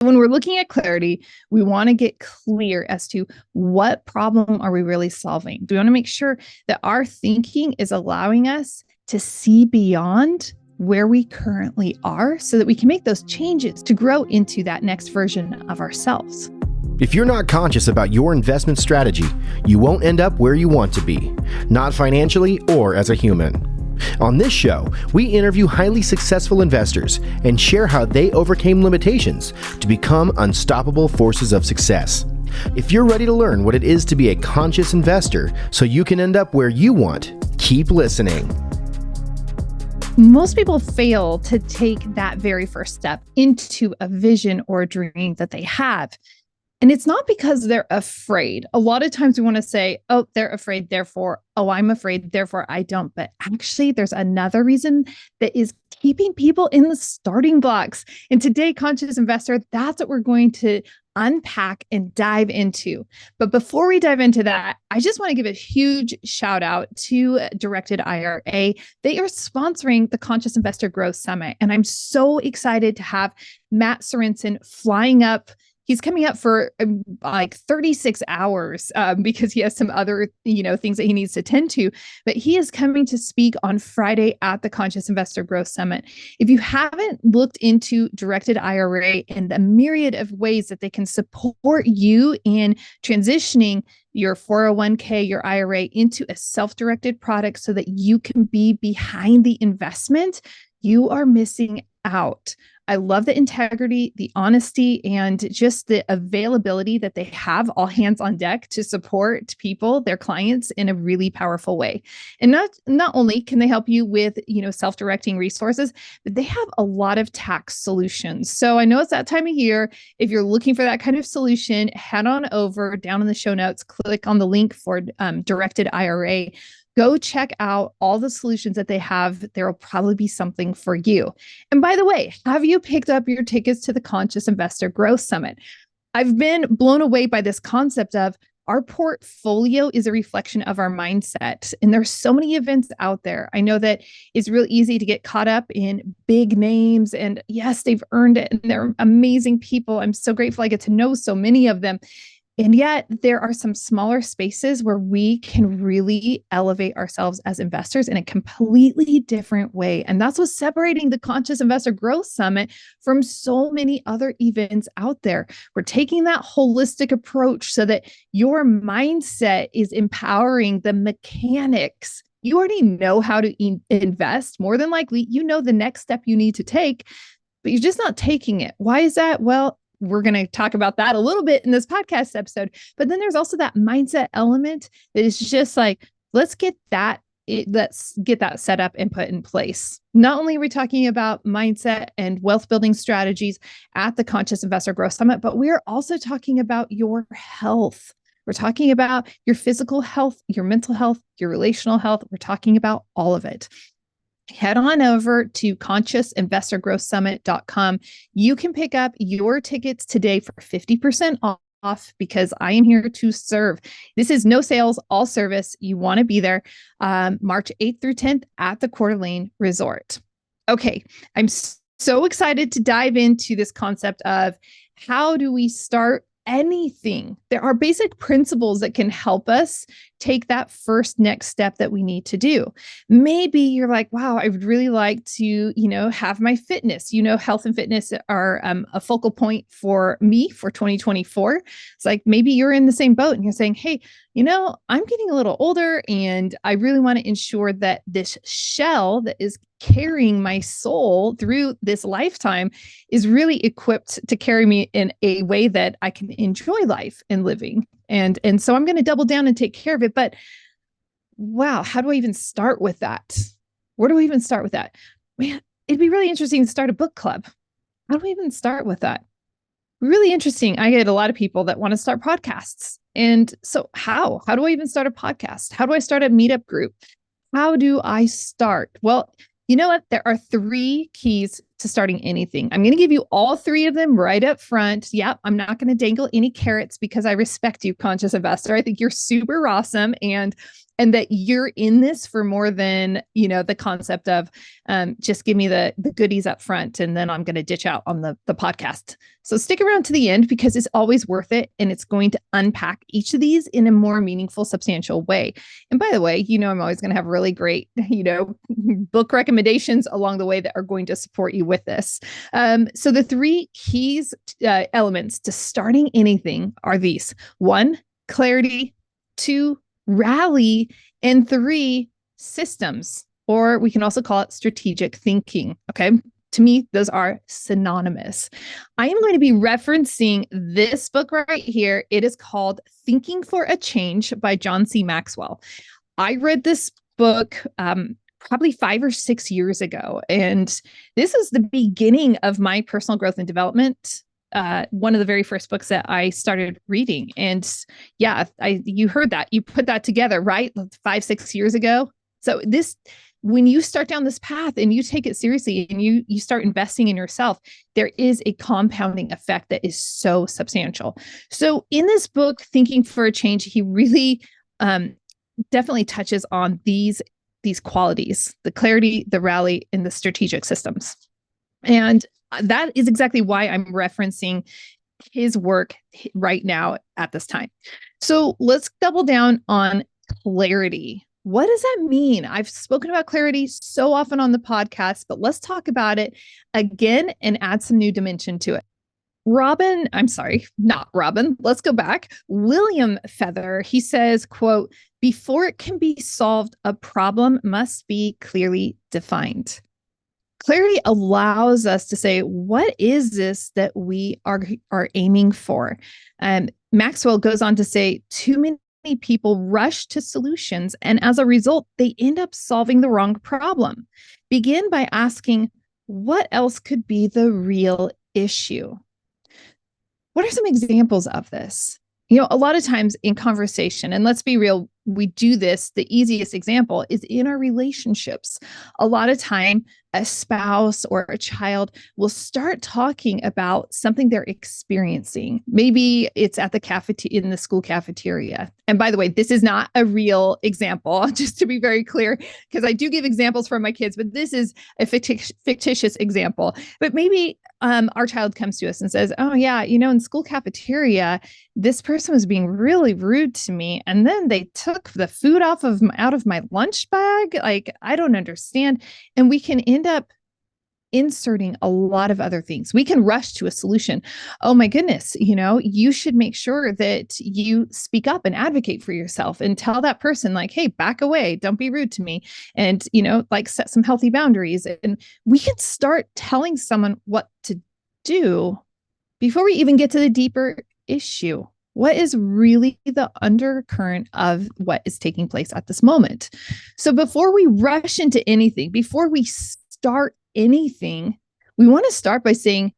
When we're looking at clarity, we want to get clear as to what problem are we really solving. We want to make sure that our thinking is allowing us to see beyond where we currently are so that we can make those changes to grow into that next version of ourselves. If you're not conscious about your investment strategy, you won't end up where you want to be, not financially or as a human. On this show, we interview highly successful investors and share how they overcame limitations to become unstoppable forces of success. If you're ready to learn what it is to be a conscious investor so you can end up where you want, keep listening. Most people fail to take that very first step into a vision or a dream that they have. And it's not because they're afraid. A lot of times we want to say, oh, they're afraid, therefore, oh, I'm afraid, therefore I don't. But actually, there's another reason that is keeping people in the starting blocks. And today, Conscious Investor, that's what we're going to unpack and dive into. But before we dive into that, I just want to give a huge shout out to Directed IRA. They are sponsoring the Conscious Investor Growth Summit. And I'm so excited to have Matt Sorensen flying up. He's coming up for like 36 hours because he has some other, things that he needs to tend to. But he is coming to speak on Friday at the Conscious Investor Growth Summit. If you haven't looked into Directed IRA and the myriad of ways that they can support you in transitioning your 401k, your IRA into a self-directed product so that you can be behind the investment, you are missing out. I love the integrity, the honesty, and just the availability that they have all hands on deck to support people, their clients, in a really powerful way. And not only can they help you with, self-directing resources, but they have a lot of tax solutions. So I know it's that time of year. If you're looking for that kind of solution, head on over down in the show notes, click on the link for Directed IRA. Go check out all the solutions that they have. There will probably be something for you. And by the way, have you picked up your tickets to the Conscious Investor Growth Summit? I've been blown away by this concept of our portfolio is a reflection of our mindset. And there's so many events out there. I know that it's real easy to get caught up in big names. And yes, they've earned it. And they're amazing people. I'm so grateful I get to know so many of them. And yet there are some smaller spaces where we can really elevate ourselves as investors in a completely different way. And that's what's separating the Conscious Investor Growth Summit from so many other events out there. We're taking that holistic approach so that your mindset is empowering the mechanics. You already know how to invest. More than likely, you know the next step you need to take, but you're just not taking it. Why is that? Well, we're going to talk about that a little bit in this podcast episode. But then there's also that mindset element that is just like, let's get that set up and put in place. Not only are we talking about mindset and wealth building strategies at the Conscious Investor Growth Summit, but we are also talking about your health. We're talking about your physical health, your mental health, your relational health. We're talking about all of it. Head on over to consciousinvestorgrowthsummit.com. You can pick up your tickets today for 50% off because I am here to serve. This is no sales, all service. You want to be there March 8th through 10th at the Coeur d'Alene Resort. Okay, I'm so excited to dive into this concept of how do we start anything. There are basic principles that can help us take that first next step that we need to do. Maybe you're like, wow, I would really like to, have my fitness. Health and fitness are a focal point for me for 2024. It's like maybe you're in the same boat and you're saying, hey, I'm getting a little older and I really want to ensure that this shell that is carrying my soul through this lifetime is really equipped to carry me in a way that I can enjoy life and living. And so I'm going to double down and take care of it. But wow, how do I even start with that? Where do I even start with that? Man, it'd be really interesting to start a book club. How do we even start with that? Really interesting. I get a lot of people that want to start podcasts. And so how do I even start a podcast? How do I start a meetup group? How do I start? Well, you know what? There are 3 keys to starting anything. I'm going to give you all 3 of them right up front. Yep. I'm not going to dangle any carrots because I respect you, Conscious Investor. I think you're super awesome. And and that you're in this for more than, the concept of just give me the goodies up front and then I'm going to ditch out on the podcast. So stick around to the end because it's always worth it. And it's going to unpack each of these in a more meaningful, substantial way. And by the way, I'm always going to have really great, book recommendations along the way that are going to support you with this. So the three keys, elements to starting anything are these: 1, clarity; 2, rally; and 3, systems, or we can also call it strategic thinking. Okay. To me, those are synonymous. I am going to be referencing this book right here. It is called Thinking for a Change by John C. Maxwell. I read this book probably 5 or 6 years ago, and this is the beginning of my personal growth and development. One of the very first books that I started reading. And yeah, you heard that. You put that together, right? 5, 6 years ago. So when you start down this path and you take it seriously and you start investing in yourself, there is a compounding effect that is so substantial. So in this book, Thinking for a Change, he really definitely touches on these qualities: the clarity, the rally, and the strategic systems. And that is exactly why I'm referencing his work right now at this time. So let's double down on clarity. What does that mean? I've spoken about clarity so often on the podcast, but let's talk about it again and add some new dimension to it. Let's go back. William Feather, he says, quote, "Before it can be solved, a problem must be clearly defined." Clarity allows us to say, what is this that we are aiming for? Maxwell goes on to say, too many people rush to solutions, and as a result, they end up solving the wrong problem. Begin by asking, what else could be the real issue? What are some examples of this? A lot of times in conversation, and let's be real, we do this. The easiest example is in our relationships. A lot of time, a spouse or a child will start talking about something they're experiencing. Maybe it's at the in the school cafeteria. And by the way, this is not a real example, just to be very clear, because I do give examples for my kids, but this is a fictitious example. But maybe our child comes to us and says, oh yeah, in school cafeteria, this person was being really rude to me. And then they took the food out of my lunch bag. Like, I don't understand. And we can end up inserting a lot of other things. We can rush to a solution. Oh my goodness, you should make sure that you speak up and advocate for yourself and tell that person like, hey, back away, don't be rude to me. And, like set some healthy boundaries. And we can start telling someone what to do before we even get to the deeper issue. What is really the undercurrent of what is taking place at this moment? So before we rush into anything, before we start anything, we want to start by saying,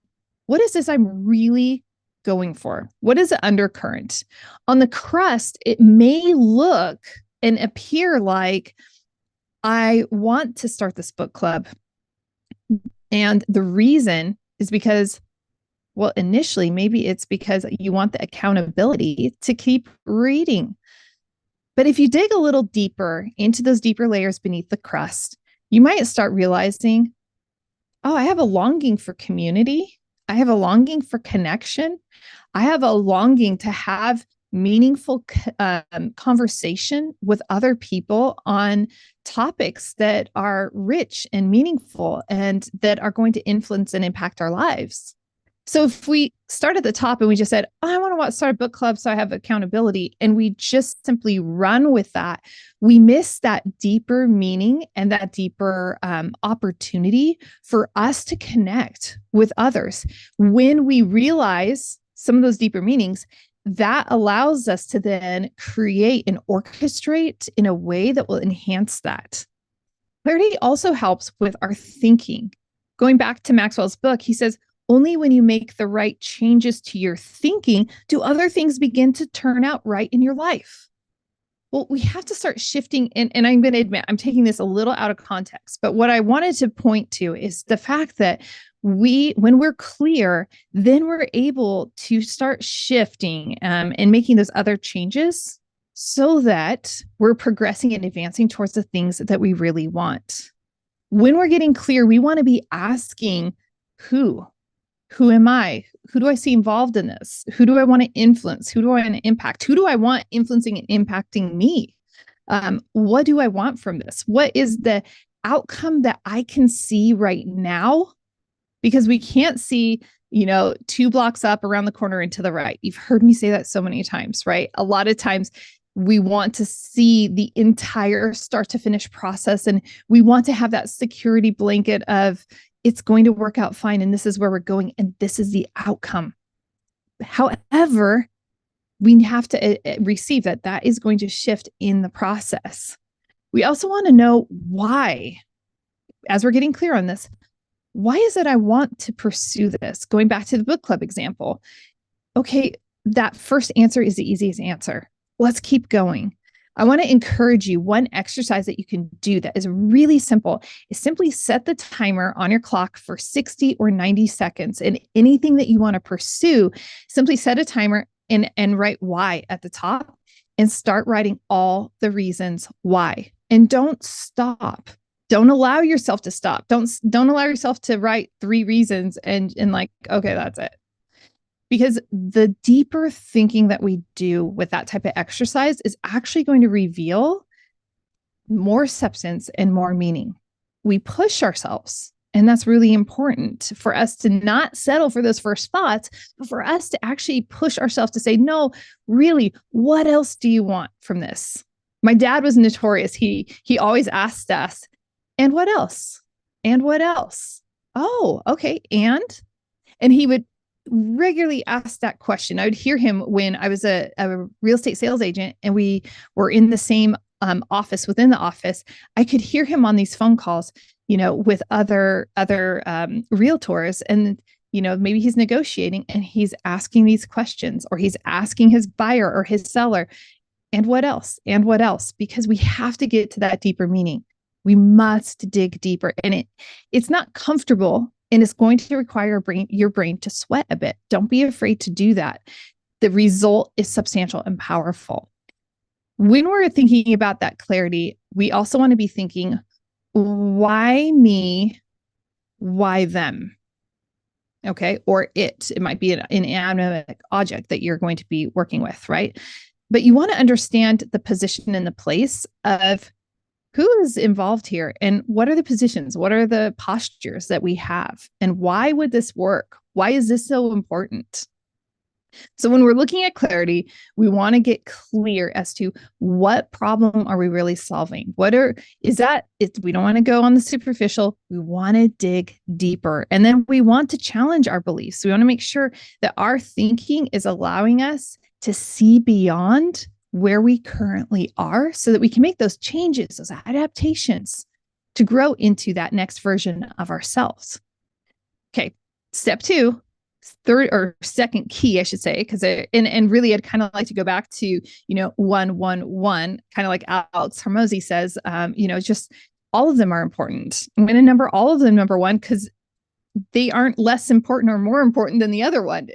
what is this I'm really going for? What is the undercurrent? On the crust, it may look and appear like, I want to start this book club. And the reason is because, well, initially, maybe it's because you want the accountability to keep reading. But if you dig a little deeper into those deeper layers beneath the crust, you might start realizing, oh, I have a longing for community. I have a longing for connection. I have a longing to have meaningful conversation with other people on topics that are rich and meaningful and that are going to influence and impact our lives. So if we start at the top and we just said, oh, I want to start a book club so I have accountability, and we just simply run with that, we miss that deeper meaning and that deeper opportunity for us to connect with others. When we realize some of those deeper meanings, that allows us to then create and orchestrate in a way that will enhance that. Clarity also helps with our thinking. Going back to Maxwell's book, he says, only when you make the right changes to your thinking do other things begin to turn out right in your life. Well, we have to start shifting. And I'm going to admit, I'm taking this a little out of context, but what I wanted to point to is the fact that when we're clear, then we're able to start shifting and making those other changes so that we're progressing and advancing towards the things that we really want. When we're getting clear, we want to be asking who? Who am I? Who do I see involved in this? Who do I want to influence? Who do I want to impact? Who do I want influencing and impacting me? What do I want from this? What is the outcome that I can see right now? Because we can't see, 2 blocks up, around the corner, and to the right. You've heard me say that so many times, right? A lot of times we want to see the entire start to finish process, and we want to have that security blanket of it's going to work out fine, and this is where we're going, and this is the outcome. However, we have to receive that is going to shift in the process. We also want to know why, as we're getting clear on this, why is it I want to pursue this? Going back to the book club example. Okay, that first answer is the easiest answer. Let's keep going. I want to encourage you. One exercise that you can do that is really simple is simply set the timer on your clock for 60 or 90 seconds. And anything that you want to pursue, simply set a timer and write why at the top and start writing all the reasons why. And don't stop. Don't allow yourself to stop. Don't allow yourself to write 3 reasons and like, okay, that's it. Because the deeper thinking that we do with that type of exercise is actually going to reveal more substance and more meaning. We push ourselves, and that's really important for us to not settle for those first thoughts, but for us to actually push ourselves to say, no, really, what else do you want from this? My dad was notorious. He always asked us, and what else? And what else? Oh, okay. And he would regularly ask that question. I would hear him when I was a real estate sales agent and we were in the same office within the office. I could hear him on these phone calls, with other realtors, and maybe he's negotiating and he's asking these questions, or he's asking his buyer or his seller, and what else? And what else? Because we have to get to that deeper meaning. We must dig deeper, and it's not comfortable, and it's going to require your brain to sweat a bit. Don't be afraid to do that. The result is substantial and powerful. When we're thinking about that clarity, we also want to be thinking, why me? Why them? Okay. Or it might be an inanimate object that you're going to be working with, right? But you want to understand the position and the place of who is involved here, and what are the positions? What are the postures that we have? And why would this work? Why is this so important? So when we're looking at clarity, we want to get clear as to what problem are we really solving? We don't want to go on the superficial. We want to dig deeper. And then we want to challenge our beliefs. We want to make sure that our thinking is allowing us to see beyond where we currently are so that we can make those changes, those adaptations to grow into that next version of ourselves. Okay. Step 2, third or second key, I should say, because and really I'd kind of like to go back to, 111, kind of like Alex Hormozy says, just all of them are important. I'm going to number all of them number 1 because they aren't less important or more important than the other one.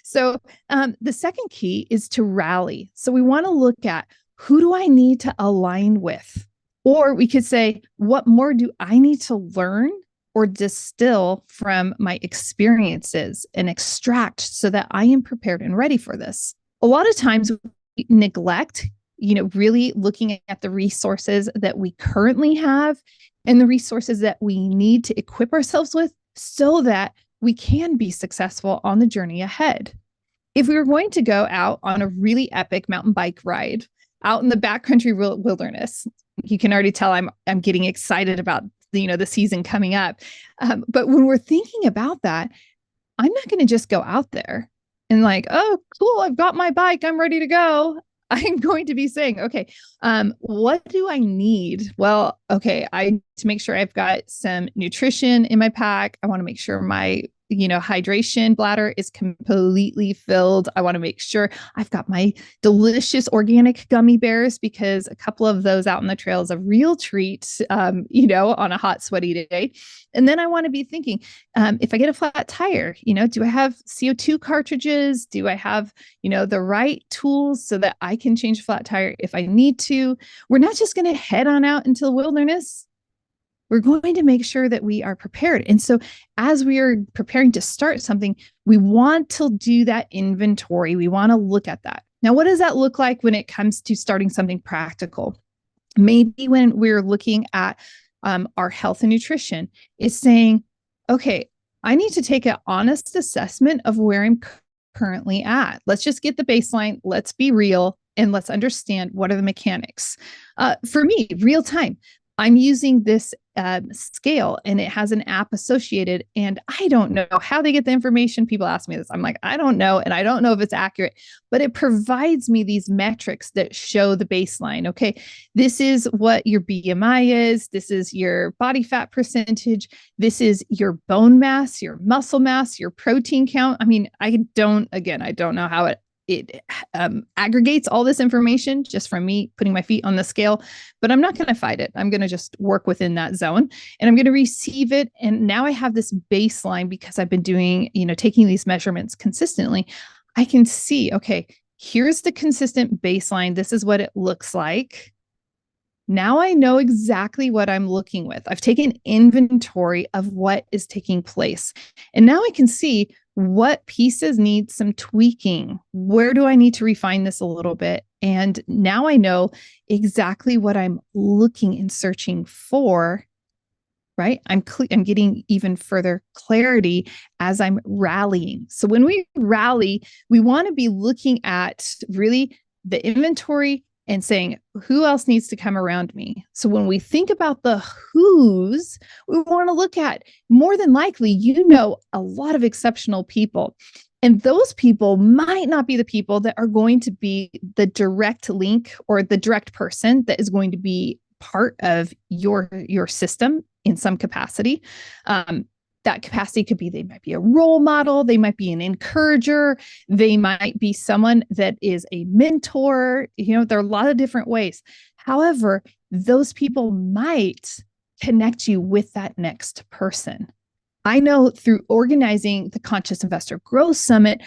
So the second key is to rally. So we want to look at, who do I need to align with? Or we could say, what more do I need to learn or distill from my experiences and extract so that I am prepared and ready for this? A lot of times we neglect, really looking at the resources that we currently have and the resources that we need to equip ourselves with so that we can be successful on the journey ahead. If we were going to go out on a really epic mountain bike ride out in the backcountry wilderness, you can already tell I'm getting excited about the season coming up. But when we're thinking about that, I'm not going to just go out there and like, oh, cool, I've got my bike, I'm ready to go. I'm going to be saying, okay, what do I need? Well, okay, I need to make sure I've got some nutrition in my pack. I want to make sure my hydration bladder is completely filled. I want to make sure I've got my delicious organic gummy bears, because a couple of those out in the trail is a real treat, on a hot, sweaty day. And then I want to be thinking, if I get a flat tire, do I have CO2 cartridges? Do I have, the right tools so that I can change a flat tire if I need to? We're not just going to head on out into the wilderness. We're going to make sure that we are prepared. And so as we are preparing to start something, we want to do that inventory. We want to look at that. Now, what does that look like when it comes to starting something practical? Maybe when we're looking at our health and nutrition, is saying, okay, I need to take an honest assessment of where I'm currently at. Let's just get the baseline. Let's be real and let's understand what are the mechanics. For me, real time. I'm using this scale and it has an app associated, and I don't know how they get the information. People ask me this. I'm like, I don't know. And I don't know if it's accurate, but it provides me these metrics that show the baseline. Okay, this is what your BMI is. This is your body fat percentage. This is your bone mass, your muscle mass, your protein count. I mean, I don't know how it aggregates all this information just from me putting my feet on the scale, but I'm not going to fight it. I'm going to just work within that zone and I'm going to receive it. And now I have this baseline because I've been doing, taking these measurements consistently. I can see, okay, here's the consistent baseline. This is what it looks like. Now I know exactly what I'm looking with. I've taken inventory of what is taking place. And now I can see what pieces need some tweaking. Where do I need to refine this a little bit? And now I know exactly what I'm looking and searching for, right? I'm getting even further clarity as I'm rallying. So when we rally, we want to be looking at really the inventory and saying, who else needs to come around me? So when we think about the who's, we want to look at, more than likely, a lot of exceptional people. And those people might not be the people that are going to be the direct link or the direct person that is going to be part of your system in some capacity. That capacity could be, they might be a role model, they might be an encourager, they might be someone that is a mentor. There are a lot of different ways. However, those people might connect you with that next person. I know through organizing the Conscious Investor Growth Summit,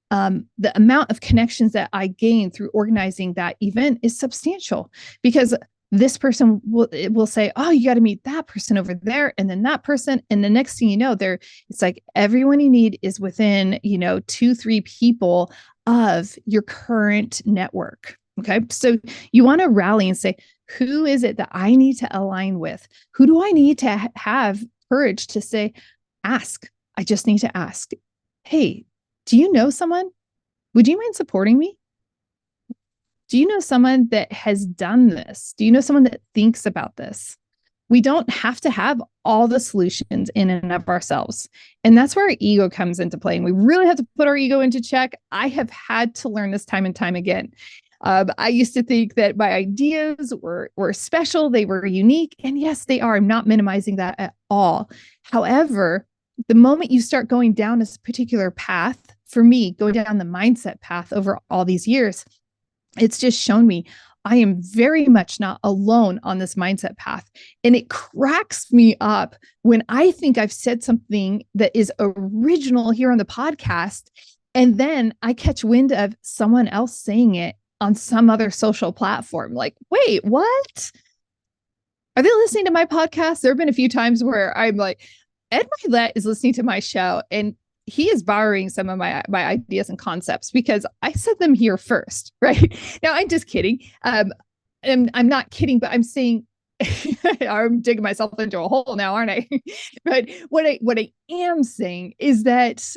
the amount of connections that I gain through organizing that event is substantial, because this person will say, oh, you got to meet that person over there, and then that person. And the next thing you know, it's like everyone you need is within, 2-3 people of your current network. Okay. So you want to rally and say, who is it that I need to align with? Who do I need to have courage to say, ask? I just need to ask, hey, do you know someone? Would you mind supporting me? Do you know someone that has done this? Do you know someone that thinks about this? We don't have to have all the solutions in and of ourselves. And that's where our ego comes into play. And we really have to put our ego into check. I have had to learn this time and time again. I used to think that my ideas were special. They were unique. And yes, they are. I'm not minimizing that at all. However, the moment you start going down this particular path, for me, going down the mindset path over all these years, it's just shown me I am very much not alone on this mindset path. And it cracks me up when I think I've said something that is original here on the podcast, and then I catch wind of someone else saying it on some other social platform. Like, wait, what? Are they listening to my podcast? There have been a few times where I'm like, Ed Milet is listening to my show, and he is borrowing some of my ideas and concepts because I said them here first, right? Now, I'm just kidding. And I'm not kidding, but I'm saying, I'm digging myself into a hole now, aren't I? But what I am saying is that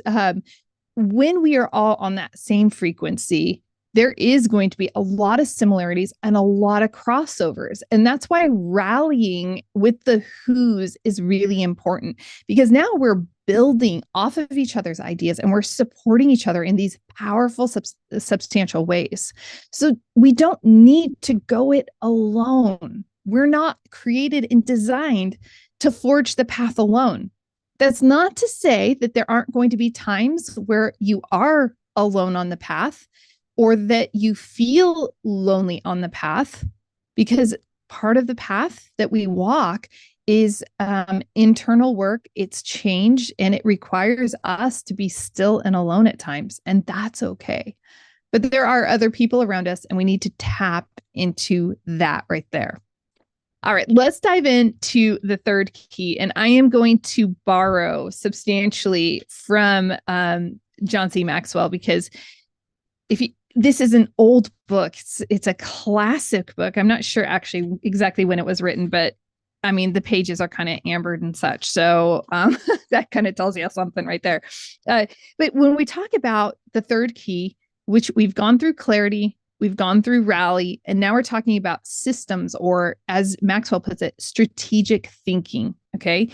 when we are all on that same frequency, there is going to be a lot of similarities and a lot of crossovers. And that's why rallying with the who's is really important, because now we're building off of each other's ideas and we're supporting each other in these powerful, substantial ways. So we don't need to go it alone. We're not created and designed to forge the path alone. That's not to say that there aren't going to be times where you are alone on the path or that you feel lonely on the path, because part of the path that we walk is internal work. It's change, and it requires us to be still and alone at times. And that's okay. But there are other people around us, and we need to tap into that right there. All right, let's dive into the third key. And I am going to borrow substantially from John C. Maxwell, because this is an old book. It's a classic book. I'm not sure actually exactly when it was written, but I mean, the pages are kind of ambered and such. So that kind of tells you something right there. But when we talk about the third key, which we've gone through clarity, we've gone through rally, and now we're talking about systems, or as Maxwell puts it, strategic thinking. Okay.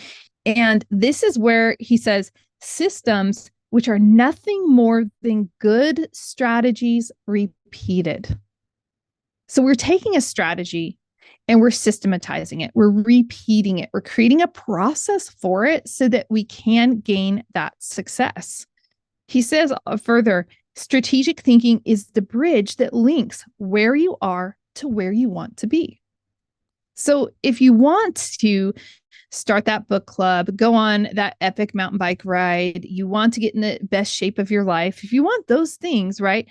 And this is where he says systems, which are nothing more than good strategies repeated. So we're taking a strategy and we're systematizing it. We're repeating it. We're creating a process for it so that we can gain that success. He says further, strategic thinking is the bridge that links where you are to where you want to be. So if you want to start that book club, go on that epic mountain bike ride, you want to get in the best shape of your life, if you want those things, right,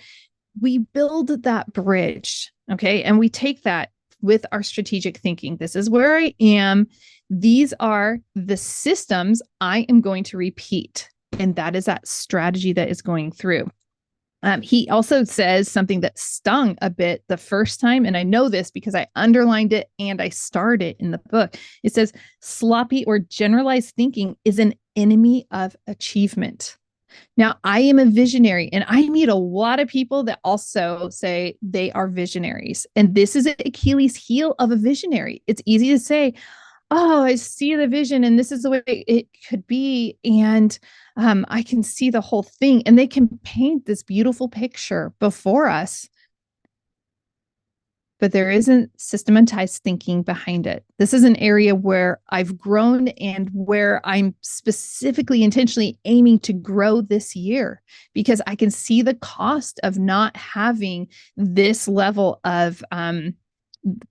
we build that bridge, okay? And we take that with our strategic thinking. This is where I am. These are the systems I am going to repeat. And that is that strategy that is going through. He also says something that stung a bit the first time, and I know this because I underlined it and I starred it in the book. It says, sloppy or generalized thinking is an enemy of achievement. Now, I am a visionary, and I meet a lot of people that also say they are visionaries. And this is an Achilles heel of a visionary. It's easy to say, oh, I see the vision and this is the way it could be. And I can see the whole thing. And they can paint this beautiful picture before us. But there isn't systematized thinking behind it. This is an area where I've grown and where I'm specifically intentionally aiming to grow this year, because I can see the cost of not having this level of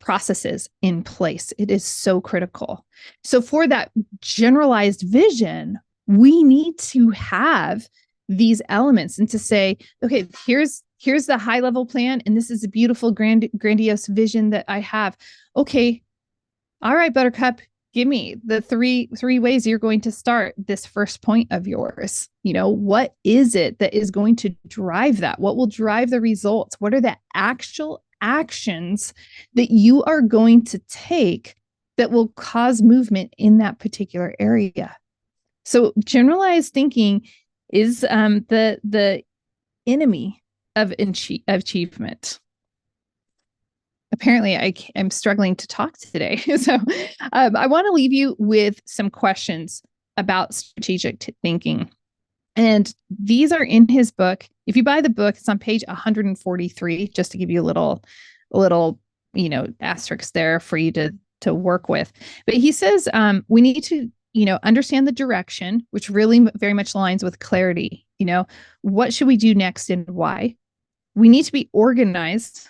processes in place. It is so critical. So for that generalized vision, we need to have these elements and to say, okay, here's the high level plan, and this is a beautiful, grandiose vision that I have. Okay, all right, Buttercup, give me the three ways you're going to start this first point of yours. You know, what is it that is going to drive that? What will drive the results? What are the actual actions that you are going to take that will cause movement in that particular area? So generalized thinking is the enemy of achievement. Apparently, I'm struggling to talk today. So I want to leave you with some questions about strategic thinking. And these are in his book. If you buy the book, it's on page 143, just to give you a little, asterisk there for you to work with. But he says we need to, understand the direction, which really very much aligns with clarity. What should we do next and why? We need to be organized.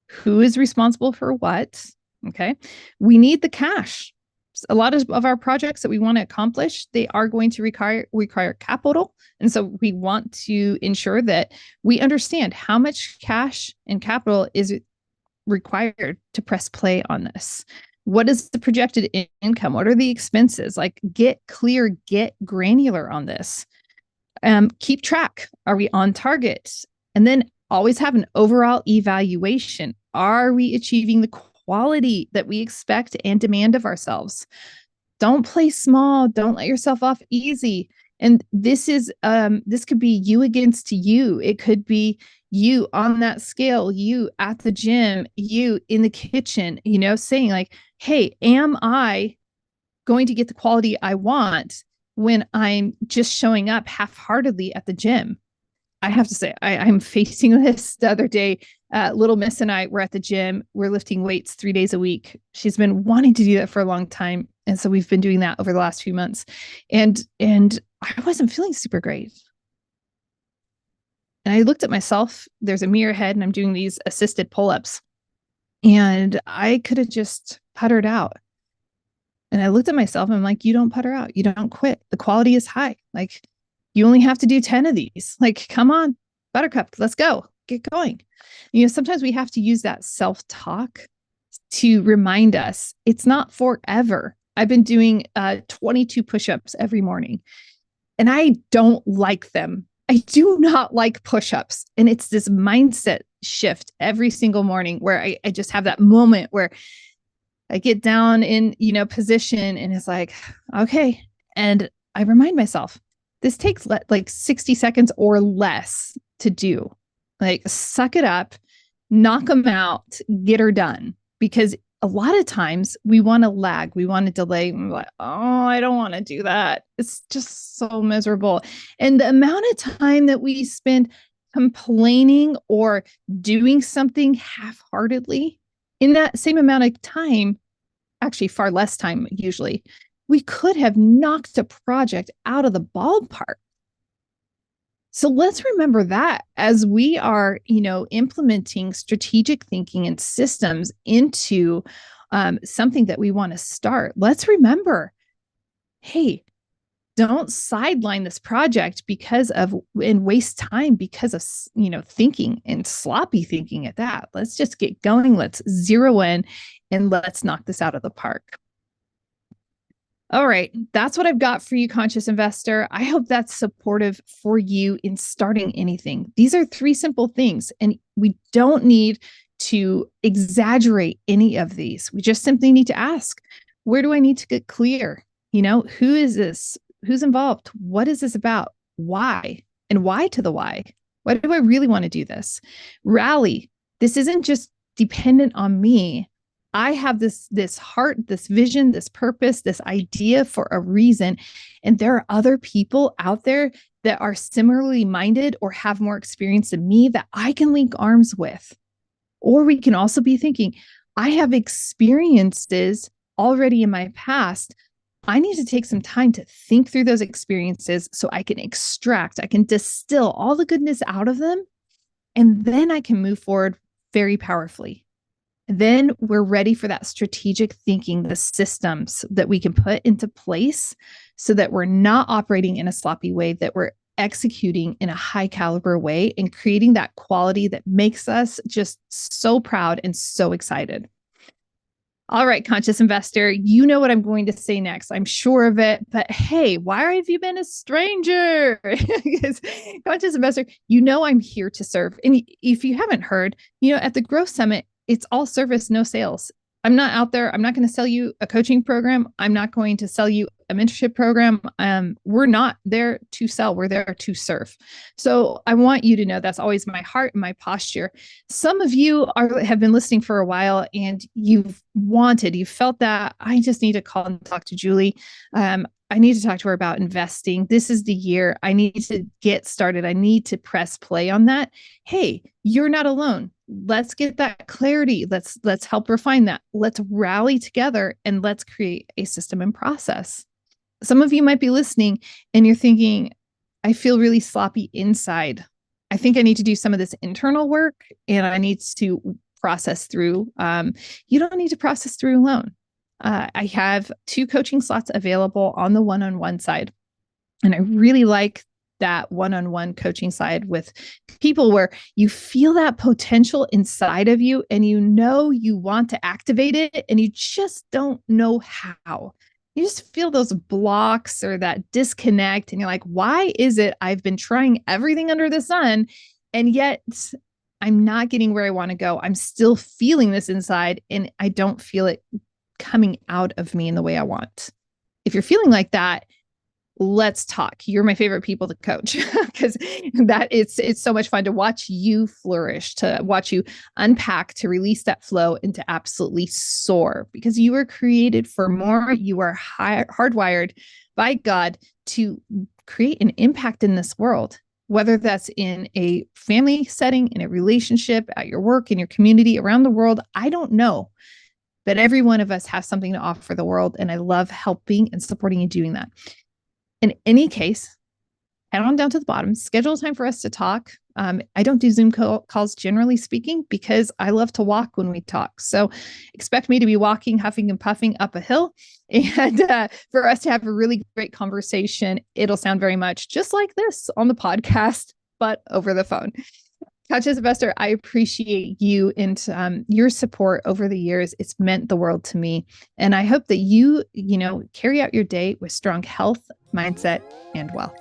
Who is responsible for what? Okay. We need the cash. A lot of our projects that we want to accomplish, they are going to require capital. And so we want to ensure that we understand how much cash and capital is required to press play on this. What is the projected income? What are the expenses? Like, get clear, get granular on this. Keep track. Are we on target? And then always have an overall evaluation. Are we achieving the quality that we expect and demand of ourselves? Don't play small. Don't let yourself off easy. And this could be you against you. It could be you on that scale, you at the gym, you in the kitchen, saying like, hey, am I going to get the quality I want when I'm just showing up half-heartedly at the gym? I have to say, I'm facing this the other day. Little Miss and I were at the gym. We're lifting weights 3 days a week. She's been wanting to do that for a long time. And so we've been doing that over the last few months. And I wasn't feeling super great. And I looked at myself. There's a mirror ahead, and I'm doing these assisted pull-ups. And I could have just puttered out. And I looked at myself and I'm like, you don't putter out. You don't quit. The quality is high. Like, you only have to do 10 of these. Like, come on, buttercup, let's go. Get going. Sometimes we have to use that self-talk to remind us it's not forever. I've been doing 22 push-ups every morning, and I don't like them. I do not like push-ups. And it's this mindset shift every single morning where I just have that moment where I get down in, position, and it's like, okay. And I remind myself, this takes like 60 seconds or less to do. Like, suck it up, knock them out, get her done. Because a lot of times we want to lag, we want to delay. And we're like, oh, I don't want to do that. It's just so miserable. And the amount of time that we spend complaining or doing something half-heartedly, in that same amount of time, actually far less time usually, we could have knocked a project out of the ballpark. So let's remember that as we are, implementing strategic thinking and systems into something that we want to start. Let's remember, hey, don't sideline this project and waste time because of, thinking, and sloppy thinking at that. Let's just get going. Let's zero in and let's knock this out of the park. All right, that's what I've got for you, conscious investor. I hope that's supportive for you in starting anything. These are 3 simple things, and we don't need to exaggerate any of these. We just simply need to ask, where do I need to get clear? Who is this? Who's involved? What is this about? Why? And why to the why? Why do I really want to do this? Rally. This isn't just dependent on me. I have this heart, this vision, this purpose, this idea for a reason. And there are other people out there that are similarly minded or have more experience than me that I can link arms with. Or we can also be thinking, I have experiences already in my past. I need to take some time to think through those experiences so I can I can distill all the goodness out of them. And then I can move forward very powerfully. Then we're ready for that strategic thinking, the systems that we can put into place so that we're not operating in a sloppy way, that we're executing in a high caliber way and creating that quality that makes us just so proud and so excited. All right, conscious investor, you know what I'm going to say next. I'm sure of it. But hey, why have you been a stranger? Because conscious investor, I'm here to serve. And if you haven't heard, at the Growth Summit, it's all service, no sales. I'm not out there. I'm not going to sell you a coaching program. I'm not going to sell you a mentorship program. We're not there to sell. We're there to serve. So I want you to know that's always my heart and my posture. Some of you have been listening for a while, and you felt that I just need to call and talk to Julie. I need to talk to her about investing. This is the year I need to get started. I need to press play on that. Hey, you're not alone. Let's get that clarity. Let's help refine that. Let's rally together and let's create a system and process. Some of you might be listening and you're thinking, I feel really sloppy inside. I think I need to do some of this internal work and I need to process through. You don't need to process through alone. I have 2 coaching slots available on the one-on-one side. And I really like that one-on-one coaching side with people where you feel that potential inside of you and you want to activate it and you just don't know how. You just feel those blocks or that disconnect and you're like, why is it I've been trying everything under the sun and yet I'm not getting where I want to go? I'm still feeling this inside and I don't feel it coming out of me in the way I want. If you're feeling like that, let's talk. You're my favorite people to coach because it's so much fun to watch you flourish, to watch you unpack, to release that flow and to absolutely soar because you were created for more. You are hardwired by God to create an impact in this world, whether that's in a family setting, in a relationship, at your work, in your community, around the world. I don't know. But every one of us has something to offer the world. And I love helping and supporting you doing that. In any case, head on down to the bottom, schedule time for us to talk. I don't do Zoom calls generally speaking because I love to walk when we talk. So expect me to be walking, huffing and puffing up a hill. And for us to have a really great conversation, it'll sound very much just like this on the podcast, but over the phone. Conscious Investor, I appreciate you and your support over the years. It's meant the world to me. And I hope that you carry out your day with strong health, mindset, and wealth.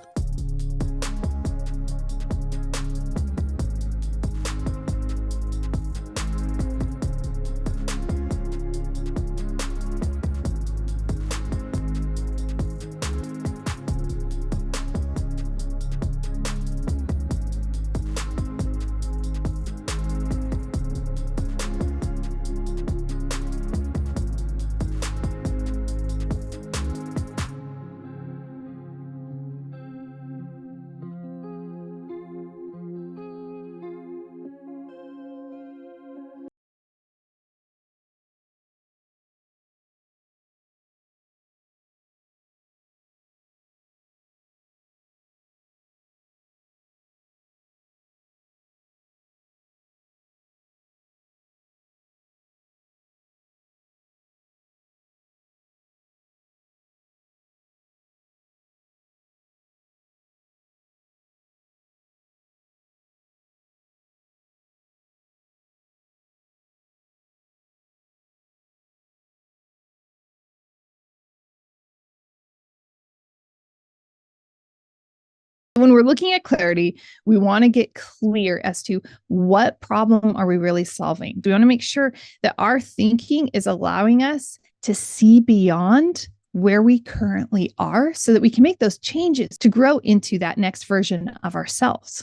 When we're looking at clarity, we want to get clear as to what problem are we really solving. Do we want to make sure that our thinking is allowing us to see beyond where we currently are so that we can make those changes to grow into that next version of ourselves?